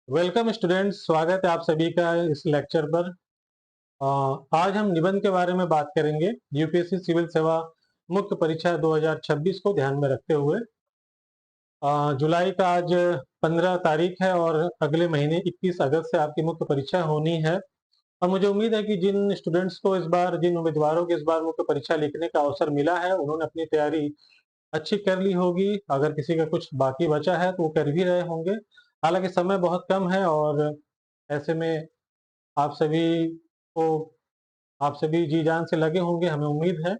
Welcome students, स्वागत है आप सभी का इस लेक्चर पर। आज हम निबंध के बारे में बात करेंगे। यूपीएससी सिविल सेवा मुख्य परीक्षा 2026 को ध्यान में रखते हुए जुलाई का आज 15 तारीख है और अगले महीने 21 अगस्त से आपकी मुख्य परीक्षा होनी है। और मुझे उम्मीद है कि जिन स्टूडेंट्स को इस बार, जिन उम्मीदवारों को इस बार मुख्य परीक्षा लिखने का अवसर मिला है, उन्होंने अपनी तैयारी अच्छी कर ली होगी। अगर किसी का कुछ बाकी बचा है तो वो कर भी रहे होंगे। हालांकि समय बहुत कम है और ऐसे में आप सभी को आप सभी जी जान से लगे होंगे, हमें उम्मीद है।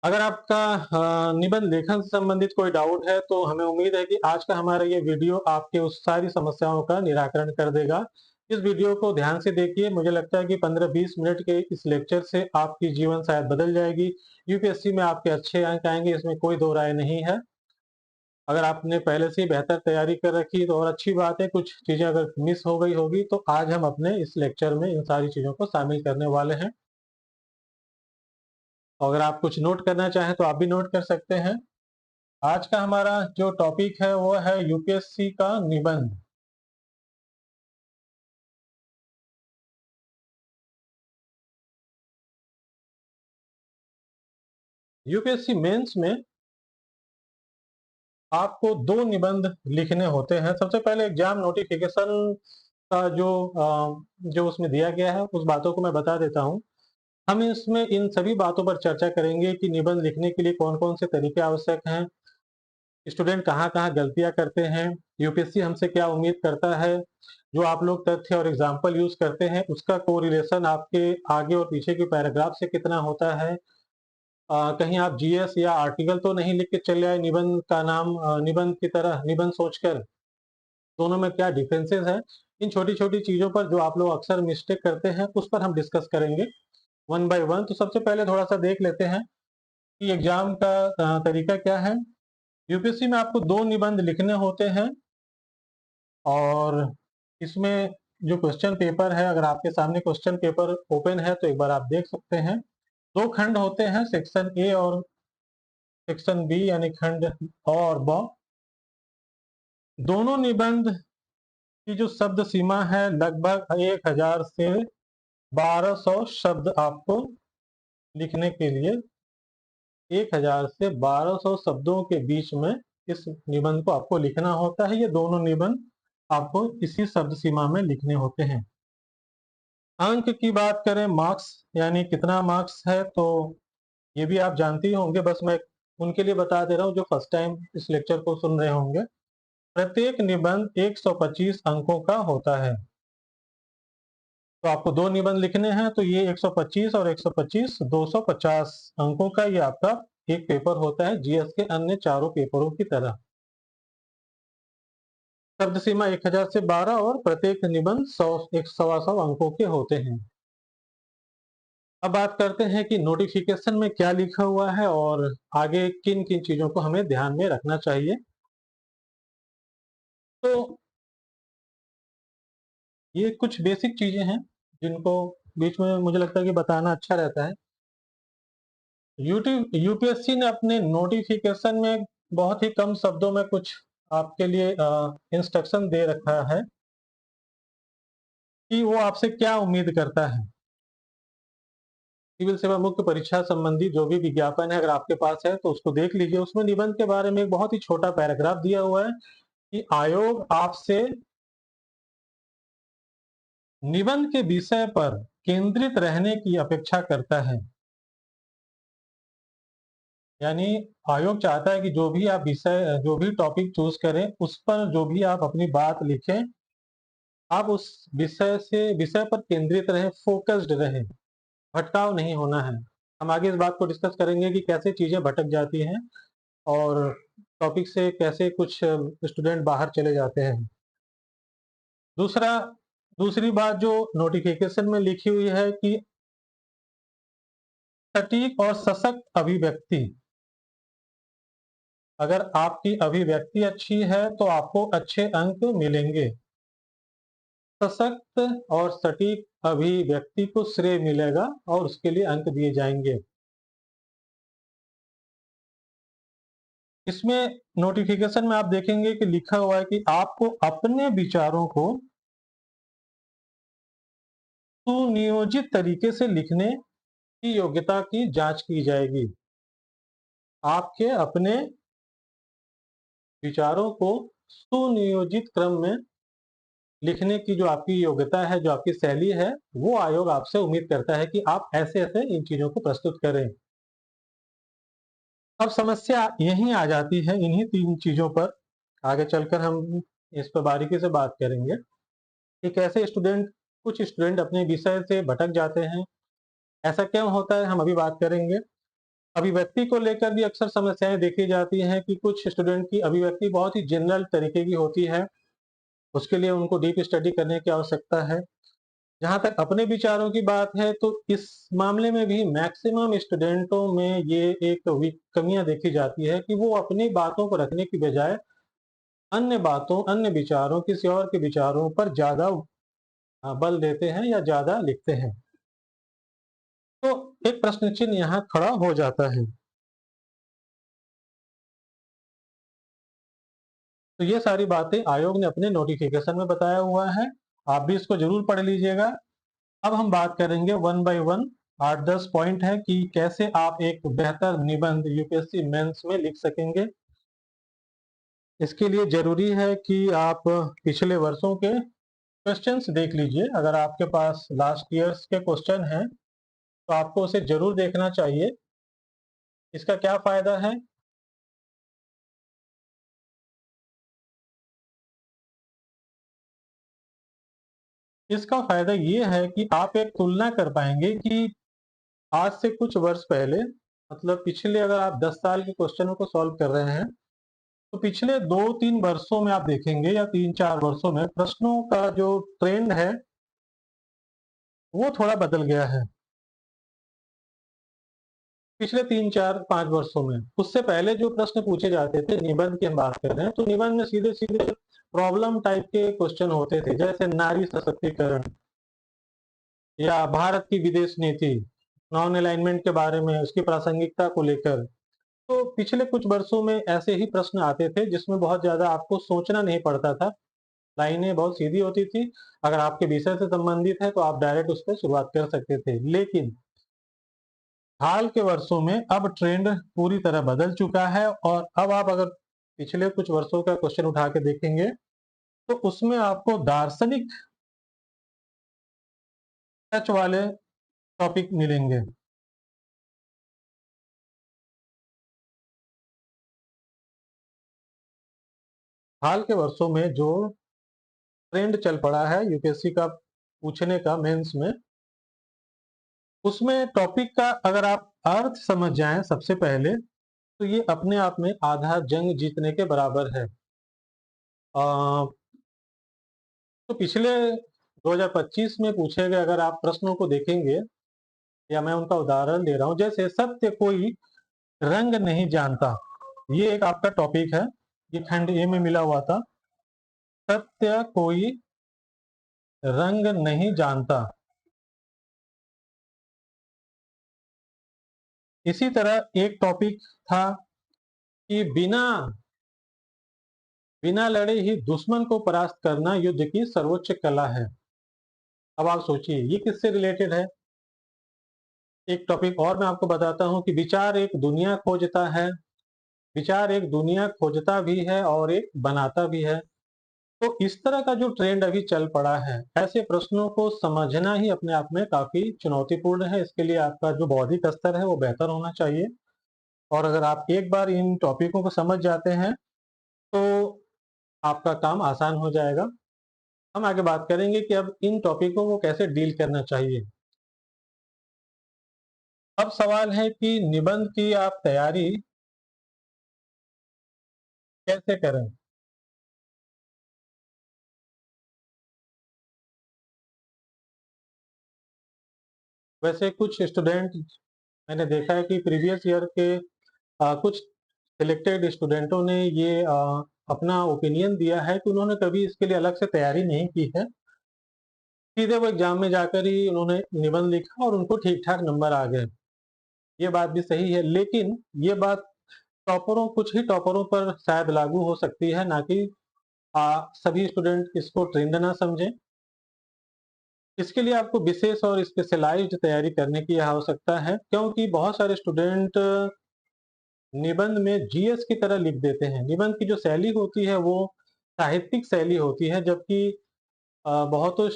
अगर आपका निबंध लेखन से संबंधित कोई डाउट है तो हमें उम्मीद है कि आज का हमारा ये वीडियो आपके उस सारी समस्याओं का निराकरण कर देगा। इस वीडियो को ध्यान से देखिए। मुझे लगता है कि 15-20 मिनट के इस लेक्चर से आपकी जीवन शायद बदल जाएगी। यूपीएससी में आपके अच्छे अंक आएंगे, इसमें कोई दो राय नहीं है। अगर आपने पहले से ही बेहतर तैयारी कर रखी है तो और अच्छी बात है। कुछ चीजें अगर मिस हो गई होगी तो आज हम अपने इस लेक्चर में इन सारी चीजों को शामिल करने वाले हैं। अगर आप कुछ नोट करना चाहें तो आप भी नोट कर सकते हैं। आज का हमारा जो टॉपिक है वो है यूपीएससी का निबंध। यूपीएससी मेंस में आपको दो निबंध लिखने होते हैं। सबसे पहले एग्जाम नोटिफिकेशन का जो उसमें दिया गया है उस बातों को मैं बता देता हूँ। हम इसमें इन सभी बातों पर चर्चा करेंगे कि निबंध लिखने के लिए कौन कौन से तरीके आवश्यक हैं, स्टूडेंट कहाँ कहाँ गलतियां करते हैं, यूपीएससी हमसे क्या उम्मीद करता है, जो आप लोग तथ्य और एग्जाम्पल यूज करते हैं उसका कोरिलेशन आपके आगे और पीछे के पैराग्राफ से कितना होता है। कहीं आप जीएस या आर्टिकल तो नहीं लिख के चले आए निबंध का नाम निबंध की तरह, निबंध सोचकर। दोनों में क्या डिफरेंसेस है, इन छोटी छोटी चीजों पर जो आप लोग अक्सर मिस्टेक करते हैं उस पर हम डिस्कस करेंगे वन बाय वन। तो सबसे पहले थोड़ा सा देख लेते हैं कि एग्जाम का तरीका क्या है। यूपीएससी में आपको दो निबंध लिखने होते हैं और इसमें जो क्वेश्चन पेपर है, अगर आपके सामने क्वेश्चन पेपर ओपन है तो एक बार आप देख सकते हैं। दो खंड होते हैं, सेक्शन ए और सेक्शन बी, यानी खंड अ और ब। दोनों निबंध की जो शब्द सीमा है लगभग 1000 से 1200 शब्द आपको लिखने के लिए 1000 से 1200 शब्दों के बीच में इस निबंध को आपको लिखना होता है। ये दोनों निबंध आपको इसी शब्द सीमा में लिखने होते हैं। अंक की बात करें, मार्क्स यानी कितना मार्क्स है, तो ये भी आप जानते ही होंगे, बस मैं उनके लिए बता दे रहा हूँ जो फर्स्ट टाइम इस लेक्चर को सुन रहे होंगे। प्रत्येक निबंध 125 अंकों का होता है। तो आपको दो निबंध लिखने हैं तो ये 125 और 125 250 अंकों का ये आपका एक पेपर होता है, जीएस के अन्य चारों पेपरों की तरह। शब्द सीमा 1000 से 12 और प्रत्येक निबंध 100 100 अंकों के होते हैं। अब बात करते हैं कि नोटिफिकेशन में क्या लिखा हुआ है और आगे किन किन चीजों को हमें ध्यान में रखना चाहिए। तो ये कुछ बेसिक चीजें हैं जिनको बीच में मुझे लगता है कि बताना अच्छा रहता है। यूपीएससी ने अपने नोटिफिकेशन में बहुत ही कम शब्दों में कुछ आपके लिए इंस्ट्रक्शन दे रखा है कि वो आपसे क्या उम्मीद करता है। सिविल सेवा मुख्य परीक्षा संबंधी जो भी विज्ञापन है, अगर आपके पास है तो उसको देख लीजिए। उसमें निबंध के बारे में एक बहुत ही छोटा पैराग्राफ दिया हुआ है कि आयोग आपसे निबंध के विषय पर केंद्रित रहने की अपेक्षा करता है। यानी आयोग चाहता है कि जो भी आप विषय, जो भी टॉपिक चूज करें, उस पर जो भी आप अपनी बात लिखें, आप उस विषय पर केंद्रित रहे, फोकस्ड रहे, भटकाव नहीं होना है। हम आगे इस बात को डिस्कस करेंगे कि कैसे चीजें भटक जाती हैं और टॉपिक से कैसे कुछ स्टूडेंट बाहर चले जाते हैं। दूसरा दूसरी बात जो नोटिफिकेशन में लिखी हुई है कि सटीक और सशक्त अभिव्यक्ति। अगर आपकी अभिव्यक्ति अच्छी है तो आपको अच्छे अंक मिलेंगे। सशक्त और सटीक अभिव्यक्ति को श्रेय मिलेगा और उसके लिए अंक दिए जाएंगे। इसमें नोटिफिकेशन में आप देखेंगे कि लिखा हुआ है कि आपको अपने विचारों को सुनियोजित तरीके से लिखने की योग्यता की जांच की जाएगी। आपके अपने विचारों को सुनियोजित क्रम में लिखने की जो आपकी योग्यता है, जो आपकी शैली है, वो आयोग आपसे उम्मीद करता है कि आप ऐसे-ऐसे इन चीजों को प्रस्तुत करें। अब समस्या यहीं आ जाती है, इन्हीं 3 चीजों पर आगे चलकर हम इस पर बारीकी से बात करेंगे कि कैसे कुछ स्टूडेंट अपने विषय से भटक जाते हैं। ऐसा क्यों होता है, हम अभी बात करेंगे। अभिव्यक्ति को लेकर भी अक्सर समस्याएं देखी जाती हैं कि कुछ स्टूडेंट की अभिव्यक्ति बहुत ही जनरल तरीके की होती है, उसके लिए उनको डीप स्टडी करने की आवश्यकता है। जहाँ तक अपने विचारों की बात है, तो इस मामले में भी मैक्सिमम स्टूडेंटों में ये एक कमियां देखी जाती है कि वो अपनी बातों को रखने की बजाय अन्य विचारों, किसी और के विचारों पर ज्यादा बल देते हैं या ज्यादा लिखते हैं। तो एक प्रश्न चिन्ह यहाँ खड़ा हो जाता है। तो ये सारी बातें आयोग ने अपने नोटिफिकेशन में बताया हुआ है, आप भी इसको जरूर पढ़ लीजिएगा। अब हम बात करेंगे वन बाय वन, 8-10 पॉइंट है कि कैसे आप एक बेहतर निबंध यूपीएससी मेंस में लिख सकेंगे। इसके लिए जरूरी है कि आप पिछले वर्षों के क्वेश्चंस देख लीजिए। अगर आपके पास लास्ट ईयर्स के क्वेश्चन हैं तो आपको उसे जरूर देखना चाहिए। इसका क्या फायदा है? इसका फायदा ये है कि आप एक तुलना कर पाएंगे कि आज से कुछ वर्ष पहले, मतलब पिछले अगर आप 10 साल के क्वेश्चनों को सॉल्व कर रहे हैं, तो पिछले 2-3 वर्षों में आप देखेंगे या 3-4 वर्षों में प्रश्नों का जो ट्रेंड है वो थोड़ा बदल गया है। पिछले 3-4-5 वर्षों में, उससे पहले जो प्रश्न पूछे जाते थे, निबंध की हम बात कर रहे हैं, तो निबंध में सीधे-सीधे प्रॉब्लम टाइप के क्वेश्चन होते थे, जैसे नारी सशक्तिकरण या भारत की विदेश नीति, नॉन अलाइनमेंट के बारे में, उसकी प्रासंगिकता को लेकर। तो पिछले कुछ वर्षों में ऐसे ही प्रश्न आते थे जिसमें बहुत ज्यादा आपको सोचना नहीं पड़ता था, लाइनें बहुत सीधी होती थी। अगर आपके विषय से संबंधित है तो आप डायरेक्ट उस पर शुरुआत कर सकते थे। लेकिन हाल के वर्षों में अब ट्रेंड पूरी तरह बदल चुका है, और अब आप अगर पिछले कुछ वर्षों का क्वेश्चन उठा के देखेंगे तो उसमें आपको दार्शनिक टच वाले टॉपिक मिलेंगे। हाल के वर्षों में जो ट्रेंड चल पड़ा है यूपीएससी का पूछने का मेंस में, उसमें टॉपिक का अगर आप अर्थ समझ जाएं सबसे पहले, तो ये अपने आप में आधा जंग जीतने के बराबर है। आ, तो पिछले 2025 में पूछे गए अगर आप प्रश्नों को देखेंगे, या मैं उनका उदाहरण दे रहा हूं, जैसे सत्य कोई रंग नहीं जानता, ये एक आपका टॉपिक है, ये खंड ए में मिला हुआ था। सत्य कोई रंग नहीं जानता। इसी तरह एक टॉपिक था कि बिना बिना लड़े ही दुश्मन को परास्त करना युद्ध की सर्वोच्च कला है। अब आप सोचिए ये किससे रिलेटेड है। एक टॉपिक और मैं आपको बताता हूं कि विचार एक दुनिया खोजता है। विचार एक दुनिया खोजता भी है और एक बनाता भी है। तो इस तरह का जो ट्रेंड अभी चल पड़ा है, ऐसे प्रश्नों को समझना ही अपने आप में काफी चुनौतीपूर्ण है। इसके लिए आपका जो बौद्धिक स्तर है वो बेहतर होना चाहिए, और अगर आप एक बार इन टॉपिकों को समझ जाते हैं तो आपका काम आसान हो जाएगा। हम आगे बात करेंगे कि अब इन टॉपिकों को कैसे डील करना चाहिए। अब सवाल है कि निबंध की आप तैयारी कैसे करें। वैसे कुछ स्टूडेंट, मैंने देखा है कि प्रीवियस ईयर के कुछ सिलेक्टेड स्टूडेंटों ने ये अपना ओपिनियन दिया है कि उन्होंने कभी इसके लिए अलग से तैयारी नहीं की है, सीधे वो एग्जाम में जाकर ही उन्होंने निबंध लिखा और उनको ठीक ठाक नंबर आ गए। ये बात भी सही है, लेकिन ये बात टॉपरों, कुछ ही टॉपरों पर शायद लागू हो सकती है, ना कि सभी स्टूडेंट इसको ट्रेंड ना समझें। इसके लिए आपको विशेष और स्पेशलाइज्ड तैयारी करने की आवश्यकता है, क्योंकि बहुत सारे स्टूडेंट निबंध में जीएस की तरह लिख देते हैं। निबंध की जो शैली होती है वो साहित्यिक शैली होती है, जबकि बहुतों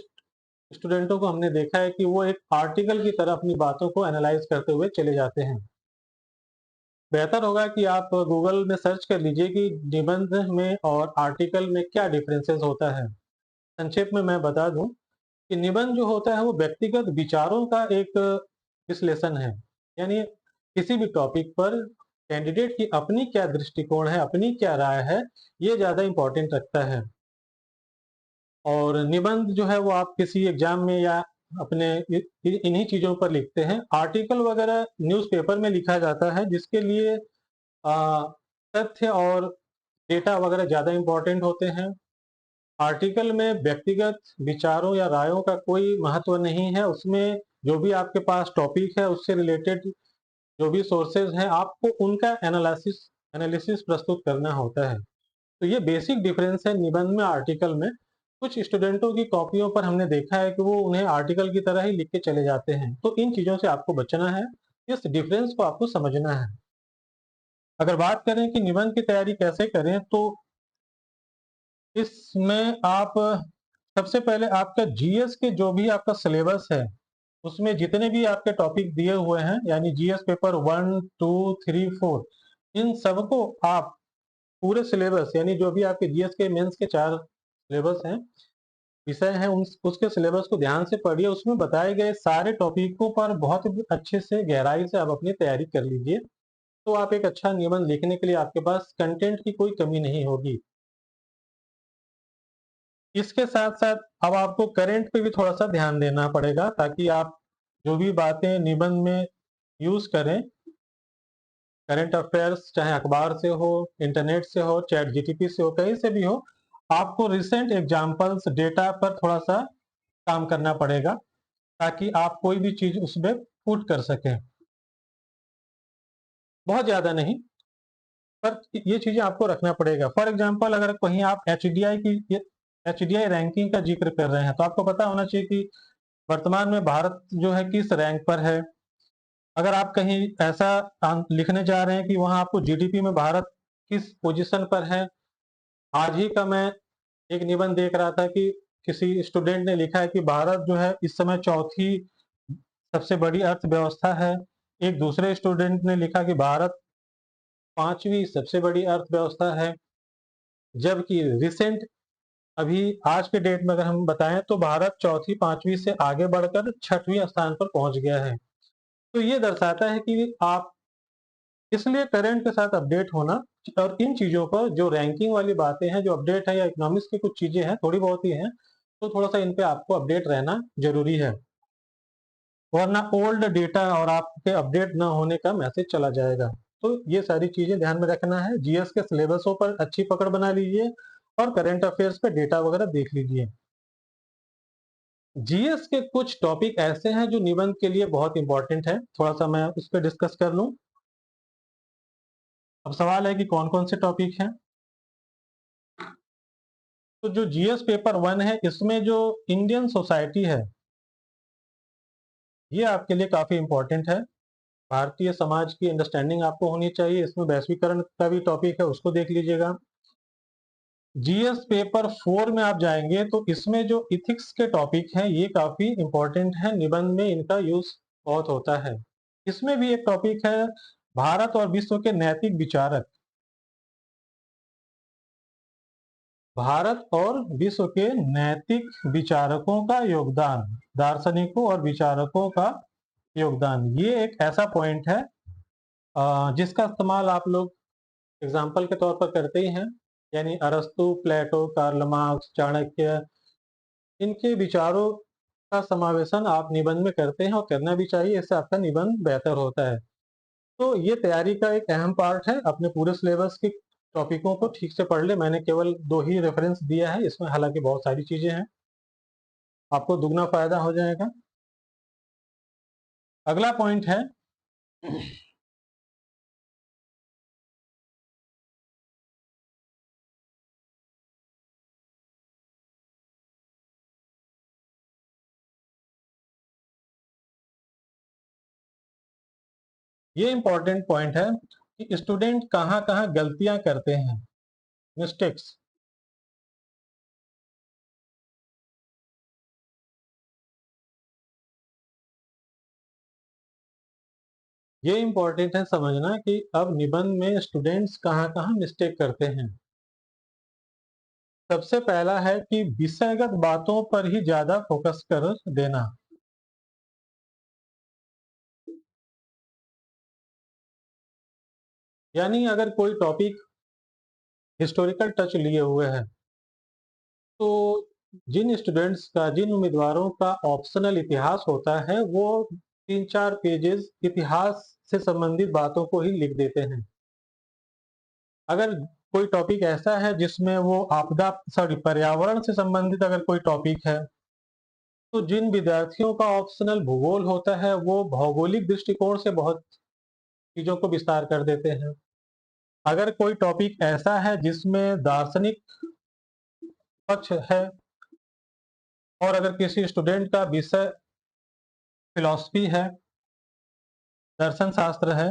स्टूडेंटों को हमने देखा है कि वो एक आर्टिकल की तरह अपनी बातों को एनालाइज करते हुए चले जाते हैं। बेहतर होगा कि आप गूगल में सर्च कर लीजिए कि निबंध में और आर्टिकल में क्या डिफरेंसेस होता है। संक्षेप में मैं बता दूं कि निबंध जो होता है वो व्यक्तिगत विचारों का एक विश्लेषण है। यानी किसी भी टॉपिक पर कैंडिडेट की अपनी क्या दृष्टिकोण है, अपनी क्या राय है, ये ज्यादा इंपॉर्टेंट रखता है। और निबंध जो है वो आप किसी एग्जाम में या अपने इन्हीं चीजों पर लिखते हैं। आर्टिकल वगैरह न्यूज़पेपर में लिखा जाता है, जिसके लिए तथ्य और डेटा वगैरह ज्यादा इंपॉर्टेंट होते हैं। आर्टिकल में व्यक्तिगत विचारों या रायों का कोई महत्व नहीं है। उसमें जो भी आपके पास टॉपिक है उससे रिलेटेड जो भी सोर्सेज हैं, आपको उनका एनालिसिस एनालिसिस प्रस्तुत करना होता है। तो ये बेसिक डिफरेंस है निबंध में आर्टिकल में। कुछ स्टूडेंटों की कॉपियों पर हमने देखा है कि वो उन्हें आर्टिकल की तरह ही लिख के चले जाते हैं। तो इन चीजों से आपको बचना है, इस डिफरेंस को आपको समझना है। अगर बात करें कि निबंध की तैयारी कैसे करें, तो इसमें आप सबसे पहले आपका जीएस के जो भी आपका सिलेबस है, उसमें जितने भी आपके टॉपिक दिए हुए हैं, यानी जीएस पेपर 1, 2, 3, 4, इन सबको आप पूरे सिलेबस, यानी जो भी आपके जीएस के मेंस के 4 सिलेबस हैं, विषय हैं, उसके सिलेबस को ध्यान से पढ़िए। उसमें बताए गए सारे टॉपिकों पर बहुत अच्छे से गहराई से आप अपनी तैयारी कर लीजिए। तो आप एक अच्छा निबंध लिखने के लिए आपके पास कंटेंट की कोई कमी नहीं होगी। इसके साथ साथ अब आपको करंट पे भी थोड़ा सा ध्यान देना पड़ेगा, ताकि आप जो भी बातें निबंध में यूज करें, करंट अफेयर्स चाहे अखबार से हो, इंटरनेट से हो, चैट जीटीपी से हो, कहीं से भी हो, आपको रिसेंट एग्जाम्पल्स डेटा पर थोड़ा सा काम करना पड़ेगा, ताकि आप कोई भी चीज उसमें पुट कर सकें। बहुत ज्यादा नहीं, पर ये चीजें आपको रखना पड़ेगा। फॉर एग्जाम्पल, अगर कहीं आप एचडीआई रैंकिंग का जिक्र कर रहे हैं, तो आपको पता होना चाहिए कि वर्तमान में भारत जो है किस रैंक पर है। अगर आप कहीं ऐसा लिखने जा रहे हैं कि वहां आपको जीडीपी में भारत किस पोजीशन पर है। आज ही का मैं एक निबंध देख रहा था कि किसी स्टूडेंट ने लिखा है कि भारत जो है इस समय चौथी सबसे बड़ी अर्थव्यवस्था है। एक दूसरे स्टूडेंट ने लिखा कि भारत पांचवी सबसे बड़ी अर्थव्यवस्था है। जबकि रिसेंट, अभी आज के डेट में अगर हम बताएं, तो भारत चौथी पांचवी से आगे बढ़कर छठवीं स्थान पर पहुंच गया है। तो ये दर्शाता है कि आप, इसलिए करंट के साथ अपडेट होना, और इन चीजों पर जो रैंकिंग वाली बातें हैं, जो अपडेट है, या इकोनॉमिक्स की कुछ चीजें हैं, थोड़ी बहुत ही हैं, तो थोड़ा सा इन पे आपको अपडेट रहना जरूरी है। वरना ओल्ड डेटा और आपके अपडेट न होने का मैसेज चला जाएगा। तो ये सारी चीजें ध्यान में रखना है। जीएस के सिलेबसों पर अच्छी पकड़ बना लीजिए और करंट अफेयर्स पे डेटा वगैरह देख लीजिए। जीएस के कुछ टॉपिक ऐसे हैं जो निबंध के लिए बहुत इंपॉर्टेंट है, थोड़ा सा मैं उस पर डिस्कस कर लूं। अब सवाल है कि कौन कौन से टॉपिक हैं। तो जो जीएस पेपर 1 है, इसमें जो इंडियन सोसाइटी है, ये आपके लिए काफी इंपॉर्टेंट है। भारतीय समाज की अंडरस्टैंडिंग आपको होनी चाहिए। इसमें वैश्वीकरण का भी टॉपिक है, उसको देख लीजिएगा। जीएस पेपर 4 में आप जाएंगे तो इसमें जो इथिक्स के टॉपिक हैं, ये काफी इंपॉर्टेंट है। निबंध में इनका यूज बहुत होता है। इसमें भी एक टॉपिक है, भारत और विश्व के नैतिक विचारक। भारत और विश्व के नैतिक विचारकों का योगदान, दार्शनिकों और विचारकों का योगदान, ये एक ऐसा पॉइंट है जिसका इस्तेमाल आप लोग एग्जाम्पल के तौर पर करते ही हैं। यानी अरस्तु, प्लेटो, कार्ल मार्क्स, चाणक्य, इनके विचारों का समावेशन आप निबंध में करते हैं, और करना भी चाहिए। इससे आपका निबंध बेहतर होता है। तो ये तैयारी का एक अहम पार्ट है। अपने पूरे सिलेबस के टॉपिकों को ठीक से पढ़ ले। मैंने केवल 2 ही रेफरेंस दिया है, इसमें हालांकि बहुत सारी चीजें हैं, आपको दुगना फायदा हो जाएगा। अगला पॉइंट है ये इंपॉर्टेंट पॉइंट है कि स्टूडेंट कहाँ कहाँ गलतियां करते हैं, मिस्टेक्स। ये इंपॉर्टेंट है समझना कि अब निबंध में स्टूडेंट्स कहाँ कहाँ मिस्टेक करते हैं। सबसे पहला है कि विषयगत बातों पर ही ज्यादा फोकस कर देना। यानी अगर कोई टॉपिक हिस्टोरिकल टच लिए हुए है, तो जिन स्टूडेंट्स का, जिन उम्मीदवारों का ऑप्शनल इतिहास होता है, वो 3-4 पेजेस इतिहास से संबंधित बातों को ही लिख देते हैं। अगर कोई टॉपिक ऐसा है जिसमें वो आपदा, सॉरी, पर्यावरण से संबंधित अगर कोई टॉपिक है, तो जिन विद्यार्थियों का ऑप्शनल भूगोल होता है, वो भौगोलिक दृष्टिकोण से बहुत चीजों को विस्तार कर देते हैं। अगर कोई टॉपिक ऐसा है जिसमें दार्शनिक पक्ष है, और अगर किसी स्टूडेंट का विषय फिलॉसफी है, दर्शन शास्त्र है,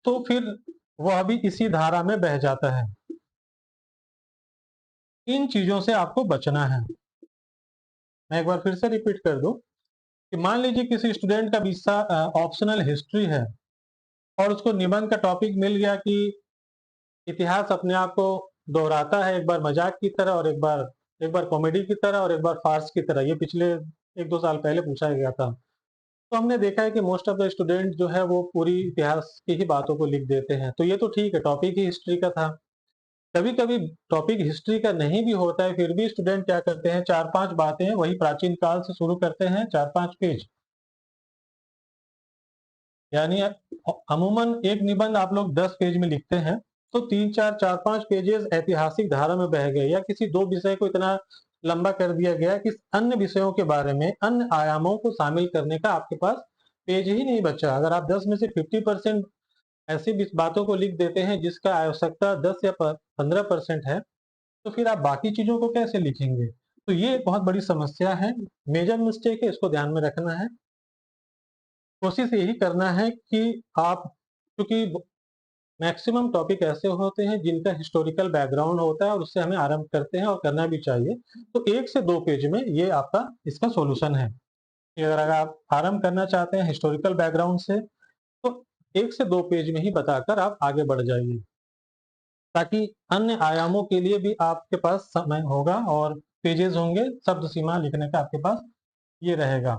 तो फिर वह भी इसी धारा में बह जाता है। इन चीजों से आपको बचना है। मैं एक बार फिर से रिपीट कर दूं कि मान लीजिए किसी स्टूडेंट का विषय ऑप्शनल हिस्ट्री है, और उसको निबंध का टॉपिक मिल गया कि इतिहास अपने आप को दोहराता है, एक बार मजाक की तरह और एक बार कॉमेडी की तरह और एक बार फार्स की तरह। ये पिछले 1-2 साल पहले पूछा गया था। तो हमने देखा है कि मोस्ट ऑफ द स्टूडेंट जो है वो पूरी इतिहास की ही बातों को लिख देते हैं। तो ये तो ठीक है, टॉपिक ही हिस्ट्री का था। कभी कभी टॉपिक हिस्ट्री का नहीं भी होता है, फिर भी स्टूडेंट क्या करते हैं, 4-5 बातें वही प्राचीन काल से शुरू करते हैं, 4-5 पेज। यानी अमूमन एक निबंध आप लोग 10 पेज में लिखते हैं, तो 3-4, 4-5 पेजेस ऐतिहासिक धारा में बह गए, या किसी दो विषय को इतना लंबा कर दिया गया कि अन्य विषयों के बारे में, अन्य आयामों को शामिल करने का आपके पास पेज ही नहीं बचा। अगर आप 10 में से 50% ऐसी बातों को लिख देते हैं जिसका आवश्यकता 10 या 15% है, तो फिर आप बाकी चीजों को कैसे लिखेंगे? तो ये एक बहुत बड़ी समस्या है, मेजर मिस्टेक है, इसको ध्यान में रखना है। कोशिश यही करना है कि आप, क्योंकि मैक्सिमम टॉपिक ऐसे होते हैं जिनका हिस्टोरिकल बैकग्राउंड होता है और उससे हमें आरंभ करते हैं और करना भी चाहिए, तो 1 से 2 पेज में ये आपका इसका सॉल्यूशन है कि अगर आप आरंभ करना चाहते हैं हिस्टोरिकल बैकग्राउंड से, तो 1 से 2 पेज में ही बताकर आप आगे बढ़ जाइए, ताकि अन्य आयामों के लिए भी आपके पास समय होगा और पेजेस होंगे, शब्द सीमा लिखने का आपके पास ये रहेगा।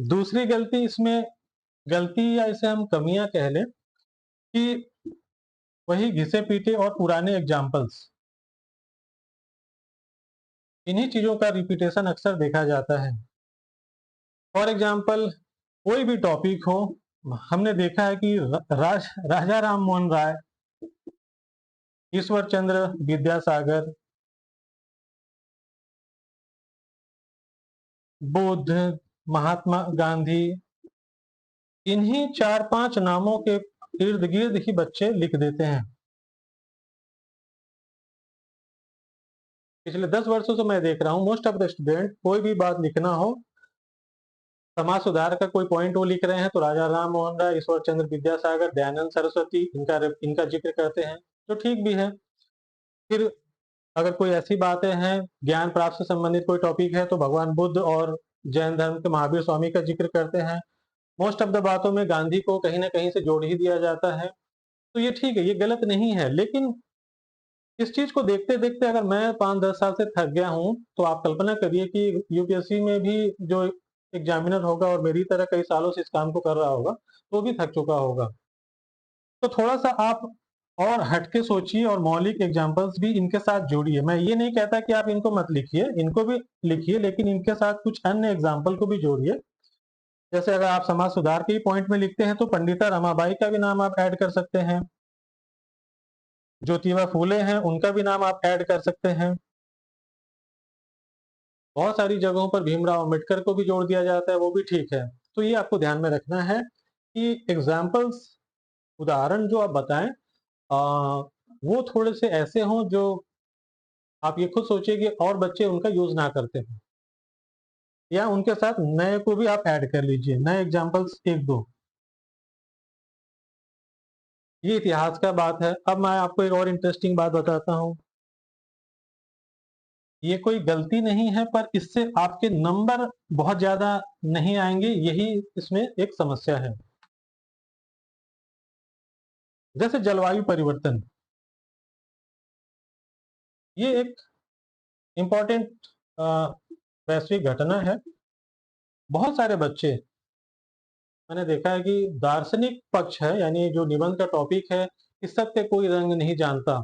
दूसरी गलती इसमें, गलती या इसे हम कमियां कह लें, कि वही घिसे पीटे और पुराने एग्जाम्पल्स, इन्हीं चीजों का रिपीटेशन अक्सर देखा जाता है। फॉर एग्जाम्पल, कोई भी टॉपिक हो, हमने देखा है कि राजा राम मोहन राय, ईश्वर चंद्र विद्यासागर, बुद्ध, महात्मा गांधी, इन्हीं 4-5 नामों के इर्द गिर्द ही बच्चे लिख देते हैं। पिछले 10 वर्षों से मैं देख रहा हूं, मोस्ट ऑफ द स्टूडेंट कोई भी बात लिखना हो, समाज सुधार का कोई पॉइंट वो लिख रहे हैं, तो राजा राम मोहन राय, ईश्वर चंद्र विद्यासागर, दयानंद सरस्वती, इनका जिक्र करते हैं, जो ठीक भी है। फिर अगर कोई ऐसी बातें हैं, ज्ञान प्राप्त से संबंधित कोई टॉपिक है, तो भगवान बुद्ध और जैन धर्म के महावीर स्वामी का जिक्र करते हैं। मोस्ट ऑफ द बातों में गांधी को कहीं ना कहीं से जोड़ ही दिया जाता है, तो ये ठीक है, ये गलत नहीं है। लेकिन इस चीज को देखते देखते अगर मैं 5-10 साल से थक गया हूं, तो आप कल्पना करिए कि यूपीएससी में भी जो एग्जामिनर होगा और मेरी तरह कई सालों से इस काम को कर रहा होगा, तो भी थक चुका होगा। तो थोड़ा सा आप और हटके सोचिए और मौलिक एग्जांपल्स भी इनके साथ जोड़िए। मैं ये नहीं कहता कि आप इनको मत लिखिए, इनको भी लिखिए, लेकिन इनके साथ कुछ अन्य एग्जाम्पल को भी जोड़िए। जैसे अगर आप समाज सुधार के ही पॉइंट में लिखते हैं, तो पंडिता रमाबाई का भी नाम आप ऐड कर सकते हैं, ज्योतिबा फूले हैं, उनका भी नाम आप ऐड कर सकते हैं। बहुत सारी जगहों पर भीमराव अम्बेडकर को भी जोड़ दिया जाता है, वो भी ठीक है। तो ये आपको ध्यान में रखना है कि एग्जाम्पल्स, उदाहरण जो आप बताएं, वो थोड़े से ऐसे हों जो आप ये खुद सोचिए कि और बच्चे उनका यूज ना करते हैं। या उनके साथ नए को भी आप ऐड कर लीजिए, नए एग्जाम्पल्स एक दो। ये इतिहास का बात है। अब मैं आपको एक और इंटरेस्टिंग बात बताता हूँ। ये कोई गलती नहीं है, पर इससे आपके नंबर बहुत ज्यादा नहीं आएंगे, यही इसमें एक समस्या है। जैसे जलवायु परिवर्तन, ये एक इम्पोर्टेंट वैश्विक घटना है। बहुत सारे बच्चे, मैंने देखा है कि दार्शनिक पक्ष है, यानी जो निबंध का टॉपिक है, इस सब के कोई रंग नहीं जानता।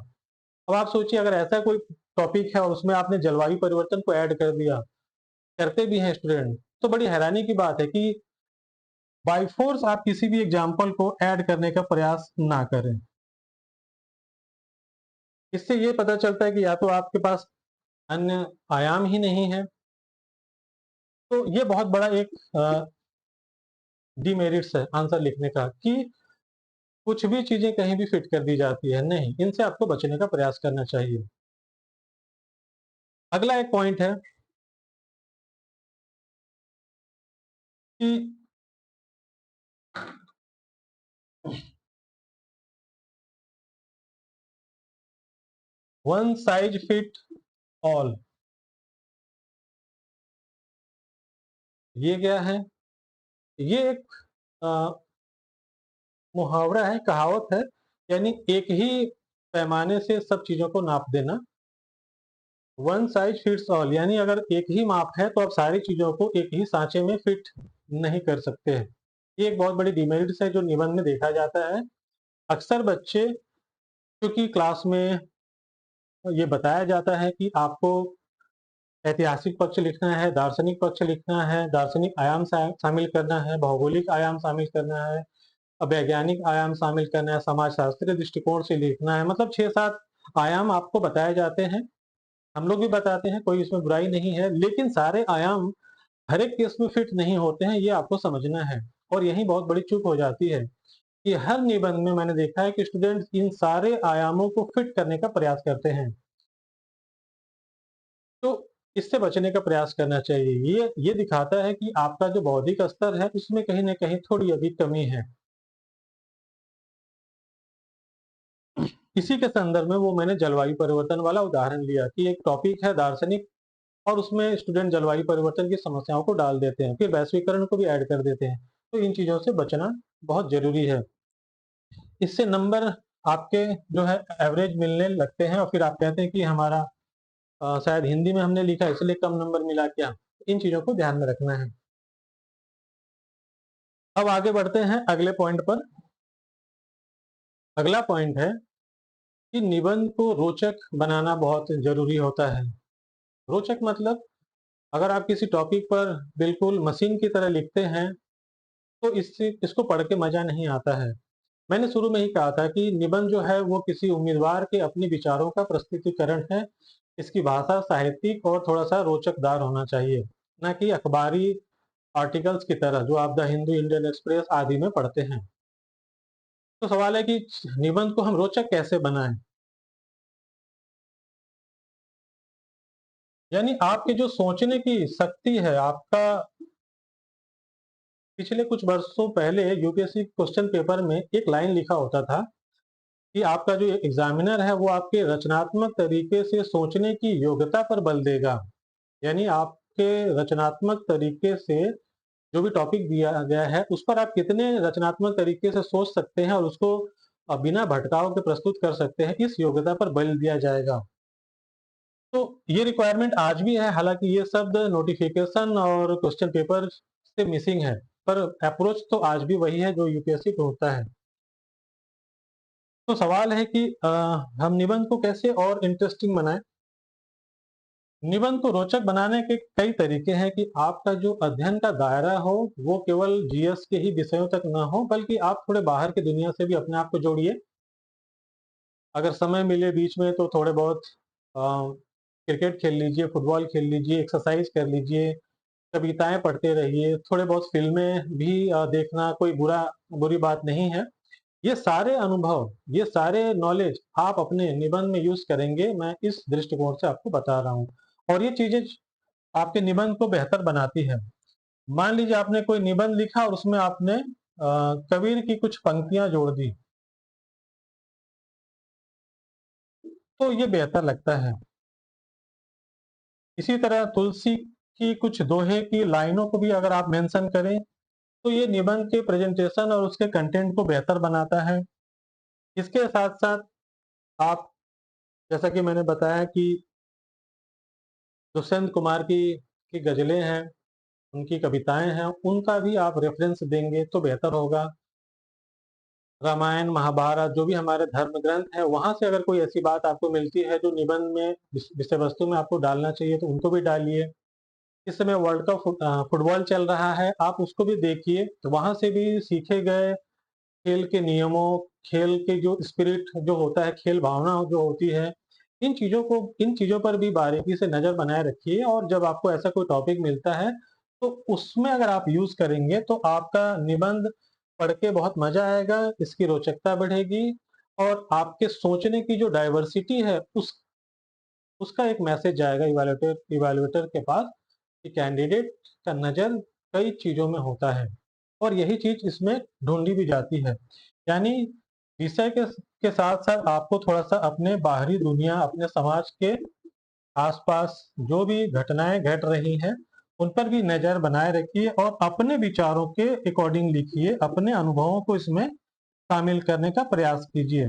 अब आप सोचिए, अगर ऐसा कोई टॉपिक है और उसमें आपने जलवायु परिवर्तन को ऐड कर दिया, करते भी हैं स्टूडेंट, तो बड़ी हैरानी की बात है कि बाय फोर्स आप किसी भी एग्जाम्पल को ऐड करने का प्रयास ना करें। इससे ये पता चलता है कि या तो आपके पास अन्य आयाम ही नहीं है। तो ये बहुत बड़ा एक डिमेरिट्स है आंसर लिखने का, कि कुछ भी चीजें कहीं भी फिट कर दी जाती है। नहीं, इनसे आपको बचने का प्रयास करना चाहिए। अगला एक पॉइंट है कि वन साइज फिट ऑल। ये क्या है? ये एक अ, मुहावरा है, कहावत है, यानी एक ही पैमाने से सब चीजों को नाप देना। वन साइज फिट्स ऑल, यानी अगर एक ही माप है तो आप सारी चीजों को एक ही सांचे में फिट नहीं कर सकते हैं। ये एक बहुत बड़ी डिमेरिट्स है जो निबंध में देखा जाता है। अक्सर बच्चे, क्योंकि क्लास में ये बताया जाता है कि आपको ऐतिहासिक पक्ष लिखना है, दार्शनिक पक्ष लिखना है, दार्शनिक आयाम शामिल करना है, भौगोलिक आयाम शामिल करना है, वैज्ञानिक आयाम शामिल करना है, समाजशास्त्रीय दृष्टिकोण से लिखना है। मतलब 6-7 आयाम आपको बताए जाते हैं। हम लोग भी बताते हैं, कोई इसमें बुराई नहीं है, लेकिन सारे आयाम हर एक केस में फिट नहीं होते हैं, ये आपको समझना है। और यही बहुत बड़ी चूक हो जाती है कि हर निबंध में मैंने देखा है कि स्टूडेंट इन सारे आयामों को फिट करने का प्रयास करते हैं। तो इससे बचने का प्रयास करना चाहिए। ये दिखाता है कि आपका जो बौद्धिक स्तर है, उसमें कहीं न कहीं थोड़ी अभी कमी है। इसी के संदर्भ में वो मैंने जलवायु परिवर्तन वाला उदाहरण लिया कि एक टॉपिक है दार्शनिक, और उसमें स्टूडेंट जलवायु परिवर्तन की समस्याओं को डाल देते हैं, फिर वैश्वीकरण को भी ऐड कर देते हैं। तो इन चीज़ों से बचना बहुत ज़रूरी है। इससे नंबर आपके जो है एवरेज मिलने लगते हैं, और फिर आप कहते हैं कि हमारा शायद हिंदी में हमने लिखा इसलिए कम नंबर मिला क्या? इन चीज़ों को ध्यान में रखना है। अब आगे बढ़ते हैं अगले पॉइंट पर। अगला पॉइंट है कि निबंध को रोचक बनाना बहुत ज़रूरी होता है। रोचक मतलब, अगर आप किसी टॉपिक पर बिल्कुल मशीन की तरह लिखते हैं, तो इससे इसको पढ़ के मज़ा नहीं आता है। मैंने शुरू में ही कहा था कि निबंध जो है वो किसी उम्मीदवार के अपने विचारों का प्रस्तुतिकरण है। इसकी भाषा साहित्यिक और थोड़ा-सा रोचकदार होना चाहिए, ना कि अखबारी आर्टिकल्स की तरह जो आप द हिंदू, इंडियन एक्सप्रेस आदि में पढ़ते हैं। तो सवाल है कि निबंध को हम रोचक कैसे बनाएँ? यानी आपके जो सोचने की शक्ति है, आपका पिछले कुछ वर्षों पहले यूपीएससी क्वेश्चन पेपर में एक लाइन लिखा होता था कि आपका जो एग्जामिनर है वो आपके रचनात्मक तरीके से सोचने की योग्यता पर बल देगा। यानी आपके रचनात्मक तरीके से जो भी टॉपिक दिया गया है उस पर आप कितने रचनात्मक तरीके से सोच सकते हैं और उसको बिना भटकाव के प्रस्तुत कर सकते हैं, इस योग्यता पर बल दिया जाएगा। तो ये रिक्वायरमेंट आज भी है, हालांकि ये शब्द नोटिफिकेशन और क्वेश्चन पेपर से मिसिंग है, पर अप्रोच तो आज भी वही है जो यूपीएससी ढूंढता है। तो सवाल है कि हम निबंध को कैसे और इंटरेस्टिंग बनाएं। निबंध को रोचक बनाने के कई तरीके हैं कि आपका जो अध्ययन का दायरा हो वो केवल जीएस के ही विषयों तक ना हो, बल्कि आप थोड़े बाहर की दुनिया से भी अपने आप को जोड़िए। अगर समय मिले बीच में तो थोड़े बहुत क्रिकेट खेल लीजिए, फुटबॉल खेल लीजिए, एक्सरसाइज कर लीजिए, कविताएं पढ़ते रहिए, थोड़े बहुत फिल्में भी देखना कोई बुरी बात नहीं है। ये सारे अनुभव, ये सारे नॉलेज आप अपने निबंध में यूज करेंगे, मैं इस दृष्टिकोण से आपको बता रहा हूँ। और ये चीजें आपके निबंध को बेहतर बनाती है। मान लीजिए आपने कोई निबंध लिखा और उसमें आपने कबीर की कुछ पंक्तियां जोड़ दी, तो ये बेहतर लगता है। इसी तरह तुलसी की कुछ दोहे की लाइनों को भी अगर आप मेंशन करें, तो ये निबंध के प्रेजेंटेशन और उसके कंटेंट को बेहतर बनाता है। इसके साथ साथ आप, जैसा कि मैंने बताया कि दुष्यंत कुमार की गजलें हैं, उनकी कविताएं हैं, उनका भी आप रेफरेंस देंगे तो बेहतर होगा। रामायण महाभारत जो भी हमारे धर्म ग्रंथ है, वहां से अगर कोई ऐसी बात आपको मिलती है जो निबंध में विषय वस्तु में आपको डालना चाहिए, तो उनको भी डालिए। इस समय वर्ल्ड कप फुटबॉल चल रहा है, आप उसको भी देखिए, तो वहां से भी सीखे गए खेल के नियमों, खेल के जो स्पिरिट जो होता है, खेल भावना जो होती है, इन चीजों पर भी बारीकी से नजर बनाए रखिए। और जब आपको ऐसा कोई टॉपिक मिलता है, तो उसमें अगर आप यूज करेंगे तो आपका निबंध पढ़ के बहुत मजा आएगा, इसकी रोचकता बढ़ेगी, और आपके सोचने की जो डाइवर्सिटी है उसका एक मैसेज जाएगा इवेल्युएटर के पास कि कैंडिडेट का नजर कई चीजों में होता है, और यही चीज इसमें ढूंढी भी जाती है। यानी विषय के साथ साथ आपको थोड़ा सा अपने बाहरी दुनिया, अपने समाज के आसपास जो भी घटनाएं घट रही हैं, उन पर भी नजर बनाए रखिए और अपने विचारों के अकॉर्डिंग लिखिए, अपने अनुभवों को इसमें शामिल करने का प्रयास कीजिए।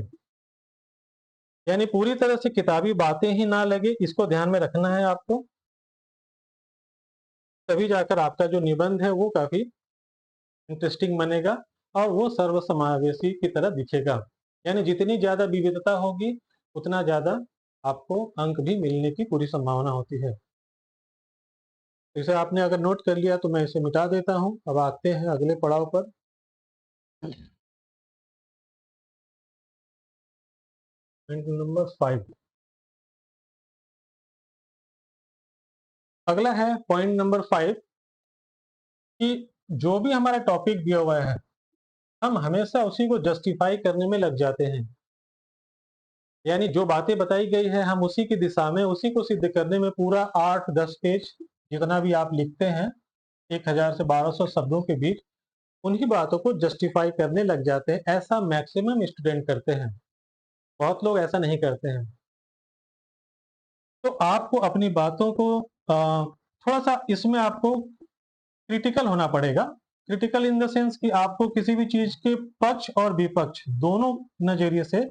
यानी पूरी तरह से किताबी बातें ही ना लगे, इसको ध्यान में रखना है आपको। तभी जाकर आपका जो निबंध है वो काफी इंटरेस्टिंग बनेगा और वो सर्वसमावेशी की तरह दिखेगा। यानी जितनी ज्यादा विविधता होगी, उतना ज्यादा आपको अंक भी मिलने की पूरी संभावना होती है। इसे आपने अगर नोट कर लिया तो मैं इसे मिटा देता हूं। अब आते हैं अगले पड़ाव पर। Point number 5। अगला है पॉइंट नंबर 5 कि जो भी हमारा टॉपिक दिया हुआ है, हम हमेशा उसी को जस्टिफाई करने में लग जाते हैं। यानी जो बातें बताई गई है, हम उसी की दिशा में उसी को सिद्ध करने में पूरा 8-10 पेज जितना भी आप लिखते हैं, 1000 से 1200 शब्दों के बीच, उन्हीं बातों को जस्टिफाई करने लग जाते हैं। ऐसा मैक्सिमम स्टूडेंट करते हैं, बहुत लोग ऐसा नहीं करते हैं। तो आपको अपनी बातों को थोड़ा सा इसमें आपको क्रिटिकल होना पड़ेगा। क्रिटिकल इन द सेंस कि आपको किसी भी चीज के पक्ष और विपक्ष दोनों नजरिए से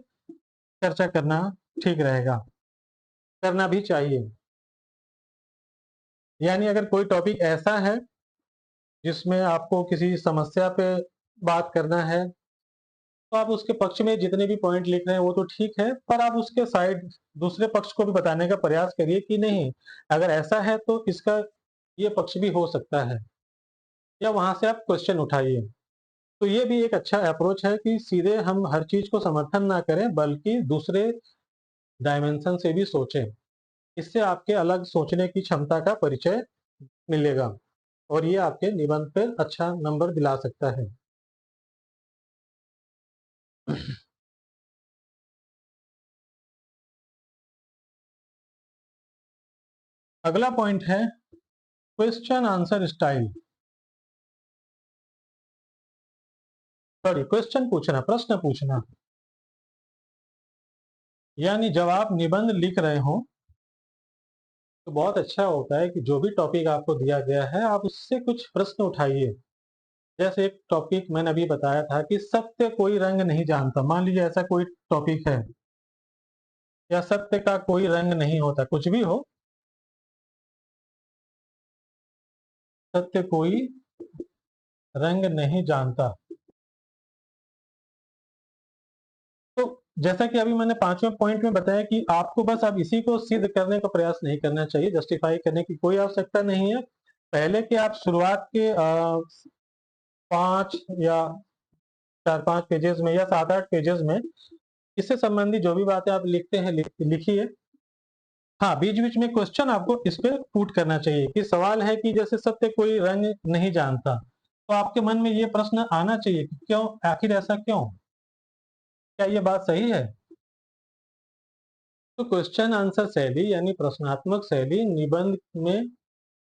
चर्चा करना ठीक रहेगा, करना भी चाहिए। यानी अगर कोई टॉपिक ऐसा है जिसमें आपको किसी समस्या पे बात करना है, तो आप उसके पक्ष में जितने भी पॉइंट लिख रहे हैं वो तो ठीक है, पर आप उसके साइड दूसरे पक्ष को भी बताने का प्रयास करिए कि नहीं, अगर ऐसा है तो इसका ये पक्ष भी हो सकता है, या वहां से आप क्वेश्चन उठाइए। तो ये भी एक अच्छा अप्रोच है कि सीधे हम हर चीज को समर्थन ना करें, बल्कि दूसरे डायमेंशन से भी सोचें। इससे आपके अलग सोचने की क्षमता का परिचय मिलेगा, और ये आपके निबंध पर अच्छा नंबर दिला सकता है। अगला पॉइंट है question answer style. Sorry, question पूछना, प्रश्न पूछना। यानी जब आप निबंध लिख रहे हो, तो बहुत अच्छा होता है कि जो भी टॉपिक आपको दिया गया है, आप उससे कुछ प्रश्न उठाइए। जैसे एक टॉपिक मैंने अभी बताया था कि सत्य कोई रंग नहीं जानता। मान लीजिए ऐसा कोई टॉपिक है, या सत्य का कोई रंग नहीं होता, कुछ भी हो, सत्य कोई रंग नहीं जानता। तो जैसा कि अभी मैंने 5वें पॉइंट में बताया कि आपको बस अब इसी को सिद्ध करने का प्रयास नहीं करना चाहिए, जस्टिफाई करने की कोई आवश्यकता नहीं है। पहले के आप शुरुआत के 5 या 4-5 पेजेस में या 7-8 पेजेस में इससे संबंधित जो भी बातें आप लिखते हैं लिखिए। हाँ, बीच बीच में क्वेश्चन आपको इस पे पुट करना चाहिए कि सवाल है कि जैसे सत्य कोई रंग नहीं जानता, तो आपके मन में ये प्रश्न आना चाहिए कि क्यों, आखिर ऐसा क्यों, क्या ये बात सही है। तो क्वेश्चन आंसर शैली यानी प्रश्नात्मक शैली निबंध में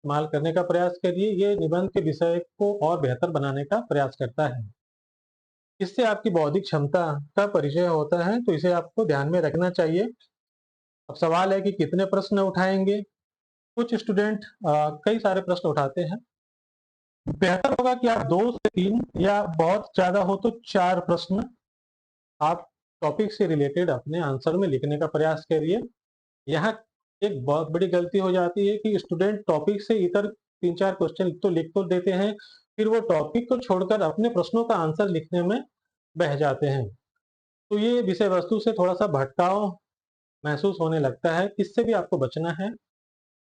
इस्तेमाल करने का प्रयास करिए। ये निबंध के विषय को और बेहतर बनाने का प्रयास करता है। इससे आपकी बौद्धिक क्षमता का परिचय होता है, तो इसे आपको ध्यान में रखना चाहिए। अब सवाल है कि कितने प्रश्न उठाएंगे। कुछ स्टूडेंट कई सारे प्रश्न उठाते हैं। बेहतर होगा कि आप 2 से 3 या बहुत ज्यादा हो तो 4 प्रश्न आप टॉपिक से रिलेटेड अपने आंसर में लिखने का प्रयास करिए। यहाँ एक बहुत बड़ी गलती हो जाती है कि स्टूडेंट टॉपिक से इतर 3-4 क्वेश्चन तो लिख तो देते हैं, फिर वो टॉपिक को छोड़कर अपने प्रश्नों का आंसर लिखने में बह जाते हैं। तो ये विषय वस्तु से थोड़ा-सा भटकाव महसूस होने लगता है, इससे भी आपको बचना है।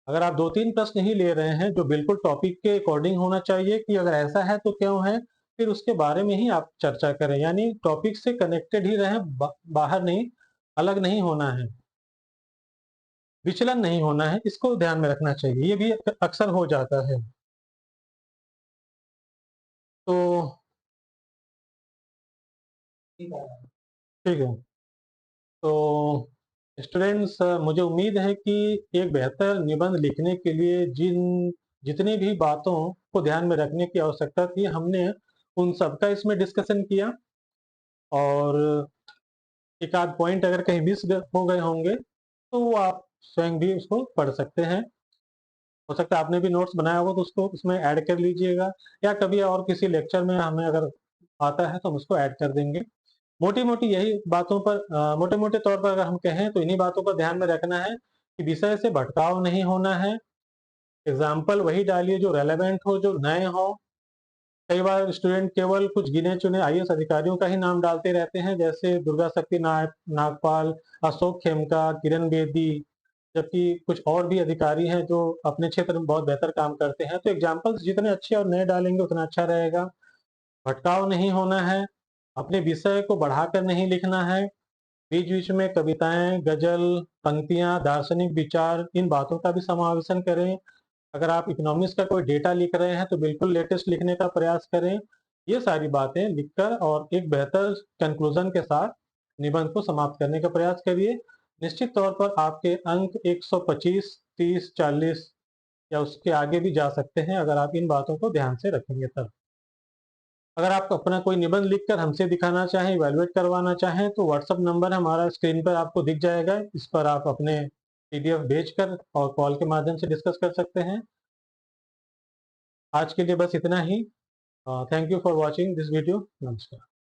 अगर आप 2-3 प्रश्न ही ले रहे हैं जो बिल्कुल टॉपिक के अकॉर्डिंग होना चाहिए कि अगर ऐसा है तो क्यों है, फिर उसके बारे में ही आप चर्चा करें, यानी टॉपिक से कनेक्टेड ही रहें, बाहर नहीं, अलग नहीं होना है, विचलन नहीं होना है, इसको ध्यान में रखना चाहिए। ये भी अक्सर हो जाता है। तो ठीक है। तो स्टूडेंट्स, मुझे उम्मीद है कि एक बेहतर निबंध लिखने के लिए जितनी भी बातों को ध्यान में रखने की आवश्यकता थी, हमने उन सबका इसमें डिस्कशन किया। और एक आध पॉइंट अगर कहीं मिस हो गए होंगे तो वो आप स्वयं भी उसको पढ़ सकते हैं। हो सकता है आपने भी नोट्स बनाया हो तो उसको उसमें ऐड कर लीजिएगा, या कभी और किसी लेक्चर में हमें अगर आता है तो हम उसको ऐड कर देंगे। मोटी-मोटी यही बातों पर मोटे-मोटे तौर पर अगर हम कहें तो इन्हीं बातों का ध्यान में रखना है कि विषय से भटकाव नहीं होना है। एग्जाम्पल वही डालिए जो रेलेवेंट हो, जो नए हो। कई बार स्टूडेंट केवल कुछ गिने-चुने आईएएस अधिकारियों का ही नाम डालते रहते हैं, जैसे दुर्गा शक्ति नागपाल, अशोक खेमका, किरण बेदी, जबकि कुछ और भी अधिकारी हैं जो अपने क्षेत्र में बहुत बेहतर काम करते हैं। तो एग्जाम्पल्स जितने अच्छे और नए डालेंगे उतना अच्छा रहेगा। भटकाव नहीं होना है, अपने विषय को बढ़ाकर नहीं लिखना है। बीच-बीच में कविताएँ, गज़ल, पंक्तियाँ, दार्शनिक विचार, इन बातों का भी समावेशन करें। अगर आप इकोनॉमिक्स का कोई डेटा लिख रहे हैं तो बिल्कुल लेटेस्ट लिखने का प्रयास करें। ये सारी बातें लिखकर और एक बेहतर कंक्लूजन के साथ निबंध को समाप्त करने का प्रयास करिए। निश्चित तौर पर आपके अंक 125, 30, 40 या उसके आगे भी जा सकते हैं अगर आप इन बातों को ध्यान से रखेंगे तब। अगर आप अपना कोई निबंध लिखकर हमसे दिखाना चाहें, इवैल्यूएट करवाना चाहें तो व्हाट्सएप नंबर हमारा स्क्रीन पर आपको दिख जाएगा। इस पर आप अपने पीडीएफ भेजकर और कॉल के माध्यम से डिस्कस कर सकते हैं। आज के लिए बस इतना ही। Thank you for watching this video. नमस्कार।